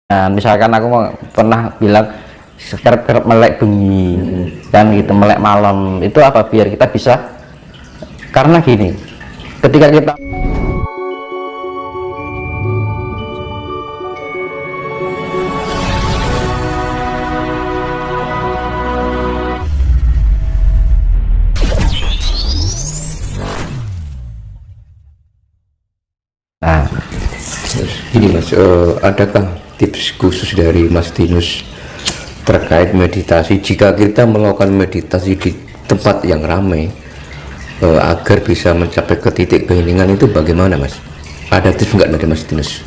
Nah, misalkan aku mau pernah bilang kerap melek bengi kan gitu, melek malam itu apa, biar kita bisa, karena gini, ketika kita nah Ini Mas, adakah tips khusus dari Mas Tinus terkait meditasi jika kita melakukan meditasi di tempat yang ramai, agar bisa mencapai ke titik keheningan itu bagaimana Mas? Ada tips nggak dari Mas Tinus?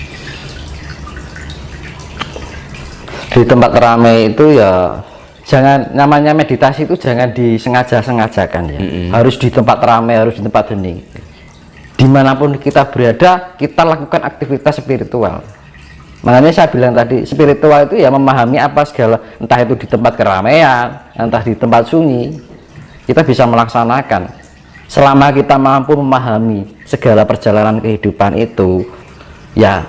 di tempat ramai itu ya jangan, namanya meditasi itu jangan disengaja-sengajakan ya. Harus di tempat ramai, harus di tempat hening. Dimanapun kita berada, kita lakukan aktivitas spiritual. Makanya saya bilang tadi, spiritual itu ya memahami apa segala, entah itu di tempat keramaian, entah di tempat sunyi, kita bisa melaksanakan. Selama kita mampu memahami segala perjalanan kehidupan itu, ya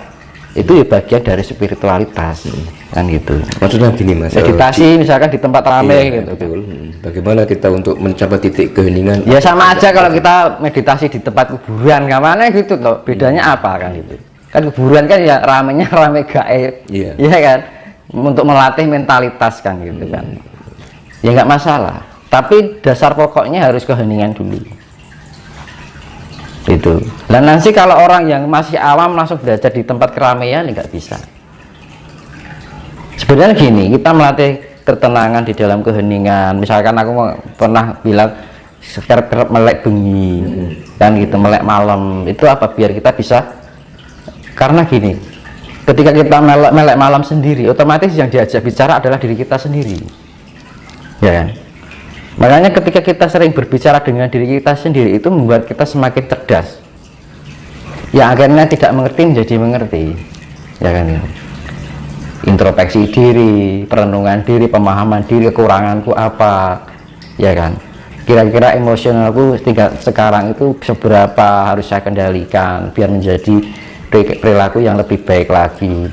itu ya bagian dari spiritualitas, kan gitu. Maksudnya gini Mas, Meditasi misalkan di tempat ramai gitu. betul. Bagaimana kita untuk mencapai titik keheningan? Ya sama aja kalau kita meditasi di tempat kuburan, gimana gitu loh, bedanya apa kan itu? Kan kuburan kan ya ramenya rame gaib, Iya. ya kan, untuk melatih mentalitas kan gitu kan, ya nggak masalah. Tapi dasar pokoknya harus keheningan dulu. Itu. Dan nanti kalau orang yang masih awam langsung belajar di tempat keramaian nggak bisa. Sebenarnya gini, kita melatih ketenangan di dalam keheningan. Misalkan aku mau pernah bilang kerap melek bengi kan gitu, melek malam itu apa, biar kita bisa, karena gini, ketika kita melek malam sendiri, otomatis yang diajak bicara adalah diri kita sendiri, ya kan. Makanya ketika kita sering berbicara dengan diri kita sendiri, itu membuat kita semakin cerdas, yang akhirnya tidak mengerti menjadi mengerti, ya kan. Introspeksi diri, perenungan diri, pemahaman diri, kekuranganku apa, ya kan, kira-kira emosionalku sekarang itu seberapa harus saya kendalikan biar menjadi perilaku yang lebih baik lagi.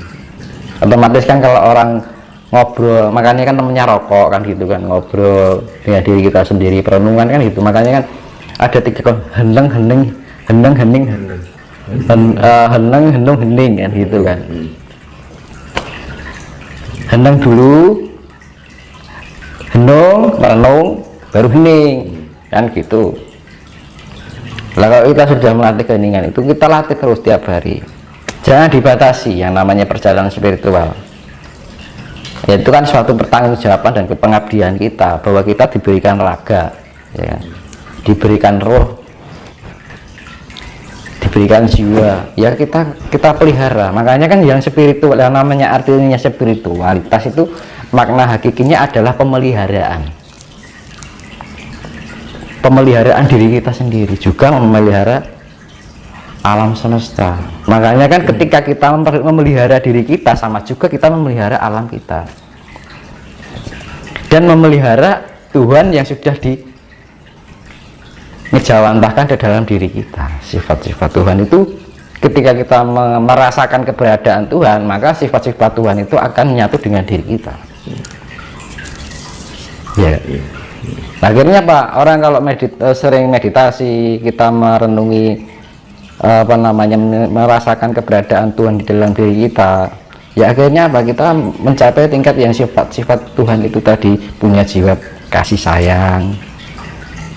Otomatis kan kalau orang ngobrol, makanya kan namanya rokok kan gitu kan, ngobrol dengan diri kita sendiri, perenungan kan gitu. Makanya kan ada tiga kan, heneng hening heneng hening heneng henung hening kan gitu kan. Heneng dulu, henung, merenung, baru hening kan gitu. Lah kalau kita sudah melatih keheningan itu, kita latih terus tiap hari, jangan dibatasi yang namanya perjalanan spiritual. Itu kan suatu pertanggungjawaban dan kepengabdian kita, bahwa kita diberikan raga, ya, diberikan roh, diberikan jiwa, ya kita pelihara. Makanya kan yang spiritual, yang namanya artinya spiritualitas itu makna hakikinya adalah pemeliharaan diri kita sendiri, juga memelihara alam semesta. Makanya kan ketika kita memelihara diri kita, sama juga kita memelihara alam kita dan memelihara Tuhan yang sudah ngejawantahkan di dalam diri kita. Sifat-sifat Tuhan itu ketika kita merasakan keberadaan Tuhan, maka sifat-sifat Tuhan itu akan menyatu dengan diri kita, ya. Akhirnya Pak, orang kalau sering meditasi, kita merenungi apa namanya, merasakan keberadaan Tuhan di dalam diri kita, ya akhirnya apa, kita mencapai tingkat yang sifat-sifat Tuhan itu tadi, punya jiwa kasih sayang,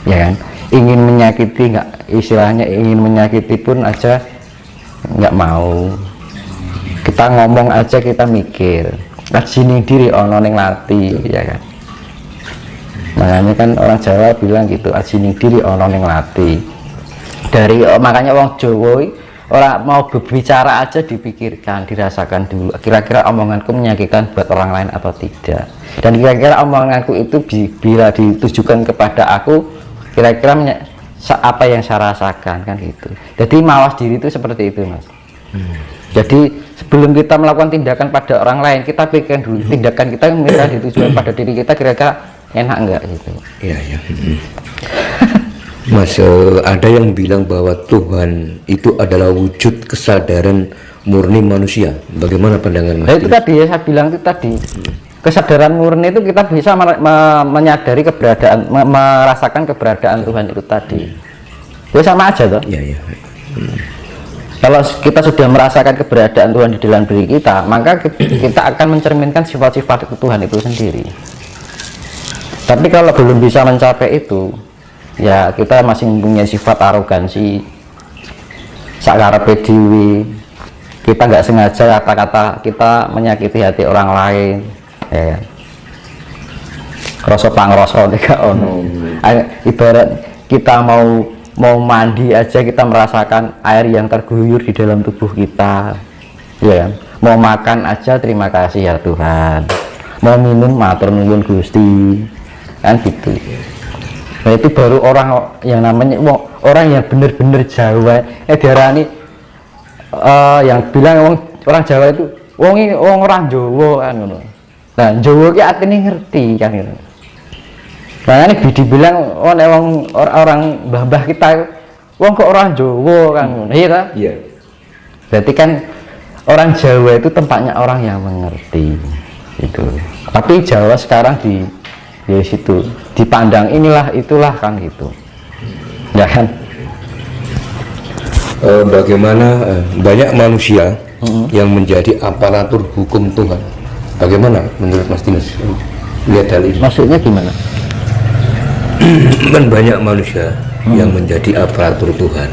ya kan, ingin menyakiti, nggak, istilahnya ingin menyakiti pun aja nggak mau. Kita ngomong aja kita mikir, sini diri ono ning lati, ya kan. Makanya kan orang Jawa bilang gitu, ajining diri ono ning lati. Makanya orang Jawa orang mau berbicara aja dipikirkan, dirasakan dulu, kira-kira omonganku menyakitkan buat orang lain atau tidak, dan kira-kira omonganku itu bila ditujukan kepada aku, kira-kira apa yang saya rasakan, kan gitu. Jadi mawas diri itu seperti itu Mas. Jadi sebelum kita melakukan tindakan pada orang lain, kita pikirkan dulu tindakan kita ditujukan pada diri kita, kira-kira enak enggak gitu. Iya. Mas, ada yang bilang bahwa Tuhan itu adalah wujud kesadaran murni manusia. Bagaimana pandangan Mas? Nah, itu tadi ya saya bilang itu tadi. Kesadaran murni itu kita bisa menyadari keberadaan, merasakan keberadaan Tuhan itu tadi. Ya sama aja toh. Ya, ya. Kalau kita sudah merasakan keberadaan Tuhan di dalam diri kita, maka kita akan mencerminkan sifat-sifat Tuhan itu sendiri. Tapi kalau belum bisa mencapai itu, ya kita masih mempunyai sifat arogansi, sakarepe dhewe. Kita nggak sengaja kata-kata kita menyakiti hati orang lain, ya. Rasa pangrasa nek ono. Ibarat kita mau mandi aja kita merasakan air yang terguyur di dalam tubuh kita, ya kan? Mau makan aja terima kasih ya Tuhan, mau minum matur nuwun Gusti, kan gitu. Nah itu baru orang yang namanya orang yang bener-bener Jawa, diarani yang bilang orang Jawa itu orang Jawa kan ngono. Nah Jawa ki artine ngerti kan gitu. Nah ini dibilang orang mbah-mbah kita wong kok orang Jawa kan ngono. Iya ta? Iya. Berarti kan orang Jawa itu tempatnya orang yang mengerti itu. Tapi Jawa sekarang di situ dipandang inilah itulah kan gitu. Ya kan? Bagaimana banyak manusia yang menjadi aparatur hukum Tuhan. Bagaimana menurut Mas Dimas lihat hal ini? Maksudnya gimana? Kan banyak manusia yang menjadi aparatur Tuhan.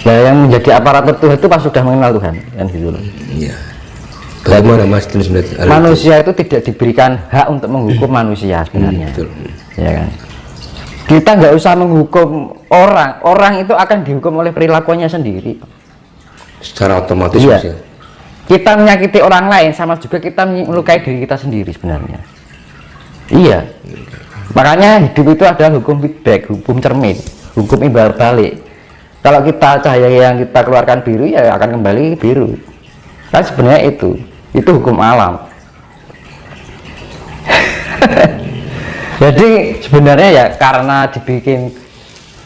Nah, yang menjadi aparatur Tuhan itu pas sudah mengenal Tuhan kan gitu loh. Iya. Bagaimana Mas Dimas melihat hal manusia itu tidak diberikan hak untuk menghukum manusia sebenarnya. betul. Ya kan? Kita nggak usah menghukum orang itu akan dihukum oleh perilakunya sendiri Secara otomatis iya. Mas, ya? Kita menyakiti orang lain sama juga kita melukai diri kita sendiri sebenarnya. Iya, makanya hidup itu adalah hukum feedback, hukum cermin, hukum imbal balik. Kalau kita cahaya yang kita keluarkan biru ya akan kembali biru, kan sebenarnya itu hukum alam. Jadi sebenarnya ya karena dibikin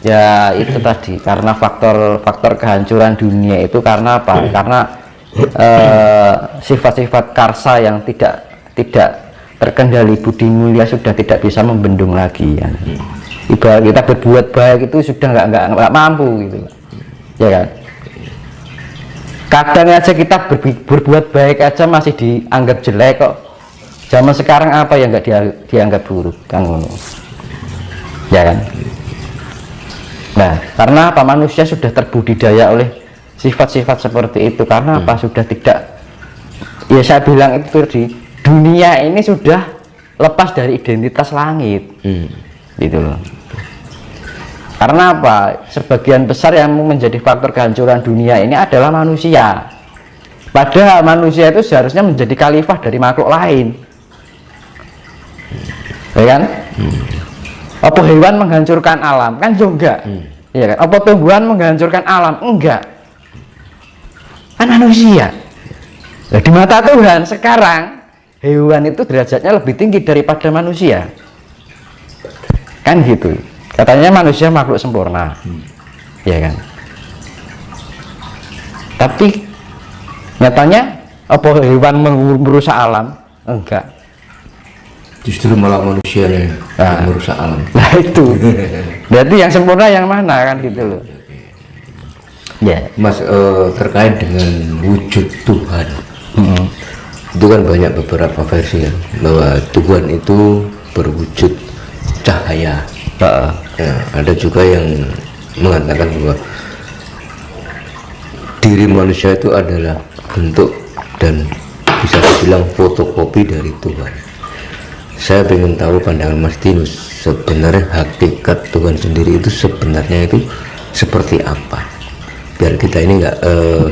ya itu tadi karena faktor kehancuran dunia itu karena apa? Karena sifat-sifat karsa yang tidak terkendali budi mulia sudah tidak bisa membendung lagi ya. Ibarat kita berbuat baik itu sudah nggak mampu gitu ya kan. Kadang aja kita berbuat baik aja masih dianggap jelek kok. Zaman sekarang apa yang nggak dianggap buruk kan ngono ya kan. Nah karena apa manusia sudah terbudidaya oleh sifat-sifat seperti itu karena apa sudah tidak ya saya bilang itu di dunia ini sudah lepas dari identitas langit gitu loh. Karena apa sebagian besar yang menjadi faktor kehancuran dunia ini adalah manusia, padahal manusia itu seharusnya menjadi khalifah dari makhluk lain ya kan. Apa hewan menghancurkan alam kan juga ya kan. Apa tumbuhan menghancurkan alam enggak, kan manusia. Nah, di mata Tuhan sekarang hewan itu derajatnya lebih tinggi daripada manusia kan gitu. Katanya manusia makhluk sempurna ya kan. Tapi nyatanya apa hewan merusak alam? Enggak, Justru malah manusia yang merusak alam. nah itu berarti yang sempurna yang mana kan gitu loh ya. Mas, terkait dengan wujud Tuhan itu kan banyak beberapa versi ya, bahwa Tuhan itu berwujud cahaya. Ya, ada juga yang mengatakan bahwa diri manusia itu adalah bentuk dan bisa dibilang fotokopi dari Tuhan. Saya ingin tahu pandangan Mas Dinus, sebenarnya hakikat Tuhan sendiri itu sebenarnya itu seperti apa, biar kita ini nggak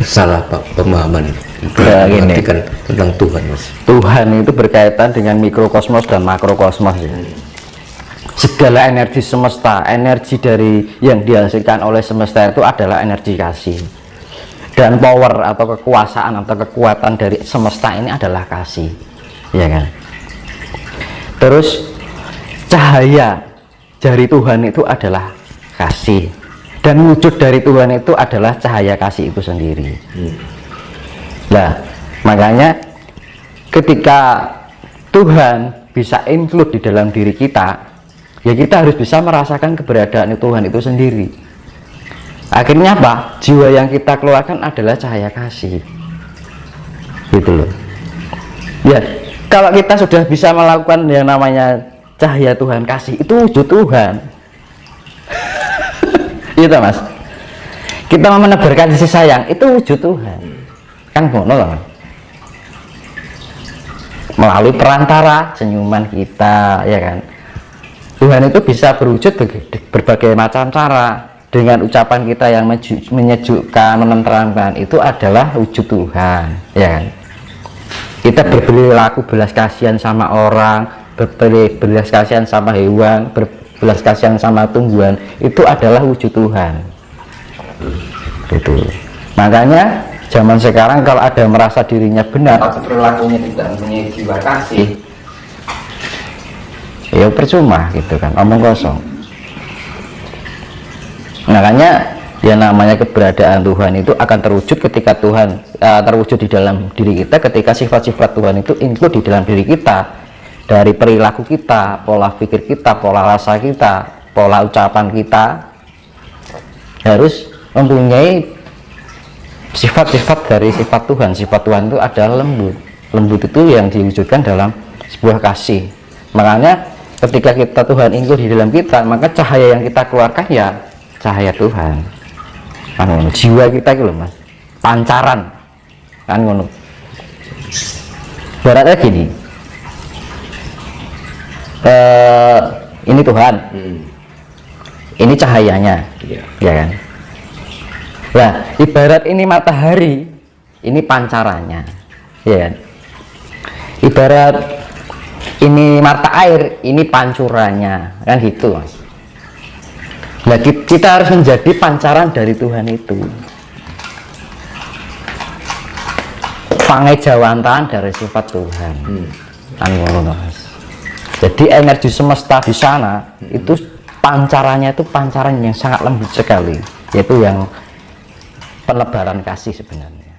salah pemahaman mengartikan tentang Tuhan, Mas. Tuhan itu berkaitan dengan mikrokosmos dan makrokosmos ya. Segala energi semesta, energi dari yang dihasilkan oleh semesta itu adalah energi kasih, dan power atau kekuasaan atau kekuatan dari semesta ini adalah kasih ya kan. Terus cahaya jari Tuhan itu adalah kasih, dan wujud dari Tuhan itu adalah cahaya kasih itu sendiri. Nah, makanya ketika Tuhan bisa include di dalam diri kita, ya kita harus bisa merasakan keberadaan Tuhan itu sendiri. Akhirnya apa? Jiwa yang kita keluarkan adalah cahaya kasih, gitu loh. Ya, kalau kita sudah bisa melakukan yang namanya cahaya Tuhan kasih, itu wujud Tuhan. Gitu Mas. Kita mau menebarkan kasih sayang, itu wujud Tuhan. Kan ngono loh. Melalui perantara senyuman kita, ya kan. Tuhan itu bisa berwujud berbagai macam cara. Dengan ucapan kita yang menyejukkan, menenteramkan, itu adalah wujud Tuhan, ya kan. Kita berperilaku belas kasihan sama orang, berbelas kasihan sama hewan, berbelas kasihan sama tumbuhan, itu adalah wujud Tuhan. Itu. Makanya zaman sekarang kalau ada merasa dirinya benar atau perilakunya tidak mempunyai jiwa kasih, ya percuma gitu kan, omong kosong. Makanya ya namanya keberadaan Tuhan itu akan terwujud ketika Tuhan terwujud di dalam diri kita, ketika sifat-sifat Tuhan itu include di dalam diri kita, dari perilaku kita, pola pikir kita, pola rasa kita, pola ucapan kita harus mempunyai sifat-sifat dari sifat Tuhan. Sifat Tuhan itu adalah lembut. Lembut itu yang diwujudkan dalam sebuah kasih. Makanya ketika kita Tuhan include di dalam kita, maka cahaya yang kita keluarkan ya cahaya Tuhan. Kan ngono, jiwa kita gitu loh Mas, pancaran kan ngono. Baratnya gini, ini Tuhan, ini cahayanya, ya kan. Nah, ibarat ini matahari, ini pancarannya, ya kan. Ibarat ini mata air, ini pancurannya, kan gitu Mas. Nah, kita harus menjadi pancaran dari Tuhan itu, pangejawantan dari sifat Tuhan. Jadi energi semesta di sana itu pancarannya itu pancaran yang sangat lembut sekali, yaitu yang penebaran kasih sebenarnya.